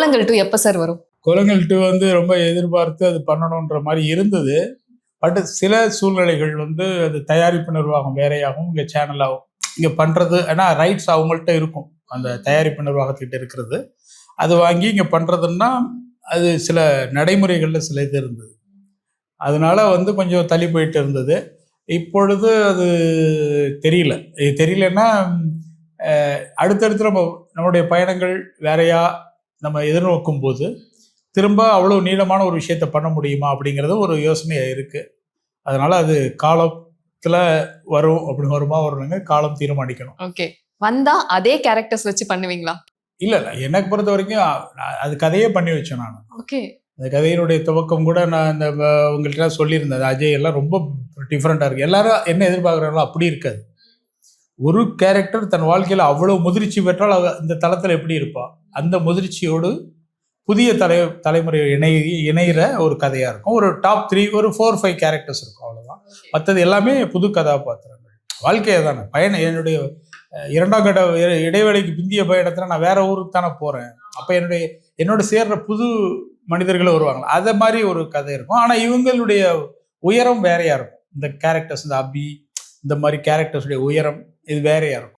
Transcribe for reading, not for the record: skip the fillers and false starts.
கோலங்கள் 2 எப்ப சார் வரும்? கோலங்கள் 2 வந்து ரொம்ப எதிர்பார்த்து அது பண்ணணுன்ற மாதிரி இருந்தது. பட் சில சூழ்நிலைகள் வந்து அது தயாரிப்பு நிர்வாகம் வேறையாகவும் இங்கே சேனலாகும் இங்கே பண்ணுறது. ஏன்னா ரைட்ஸ் அவங்கள்ட்ட இருக்கும், அந்த தயாரிப்பு நிர்வாகத்திட்ட இருக்கிறது. அது வாங்கி இங்கே பண்ணுறதுன்னா அது சில நடைமுறைகளில் சில இது இருந்தது. அதனால வந்து கொஞ்சம் தள்ளி போயிட்டு இருந்தது. இப்பொழுது அது தெரியலன்னா அடுத்தடுத்து நம்மளுடைய பயணங்கள் வேறையா நம்ம எதிர்நோக்கும் போது திரும்ப அவ்வளோ நீளமான ஒரு விஷயத்த பண்ண முடியுமா அப்படிங்கிறது ஒரு யோசனையாக இருக்குது. அதனால அது காலத்தில் வரும், அப்படி வருமாங்க காலம் தீர்மானிக்கணும். ஓகே, வந்தா அதே கேரக்டர்ஸ் வச்சு பண்ணுவீங்களா? இல்லை, எனக்கு பொறுத்த வரைக்கும் அது கதையே பண்ணி வச்சேன் நான். ஓகே, அந்த கதையினுடைய துவக்கம் கூட நான் இந்த உங்கள்கிட்ட சொல்லியிருந்தேன். அஜய் எல்லாம் ரொம்ப டிஃப்ரெண்ட்டாக இருக்குது. எல்லாரும் என்ன எதிர்பார்க்குறாங்களோ அப்படி இருக்காது. ஒரு கேரக்டர் தன் வாழ்க்கையில் அவ்வளோ முதிர்ச்சி பெற்றால் இந்த தளத்தில் எப்படி இருப்பாள், அந்த முதிர்ச்சியோடு புதிய தலைமுறை இணைகிற ஒரு கதையாக இருக்கும். ஒரு டாப் 3 ஒரு 4-5 கேரக்டர்ஸ் இருக்கும், அவ்வளோதான். மற்றது எல்லாமே புது கதாபாத்திரங்கள். வாழ்க்கையை தானே பயணம். என்னுடைய 2ஆம் கட்ட இடைவேளைக்கு பிந்திய பயணத்தில் நான் வேற ஊருக்கு தானே போகிறேன். அப்போ என்னோட சேர்ற புது மனிதர்களும் வருவாங்க. அதை மாதிரி ஒரு கதை இருக்கும். ஆனால் இவங்களுடைய உயரம் வேறையாக இருக்கும். இந்த கேரக்டர்ஸ், இந்த அபி, இந்த மாதிரி கேரக்டர்ஸுடைய உயரம் இது வேறையாக இருக்கும்.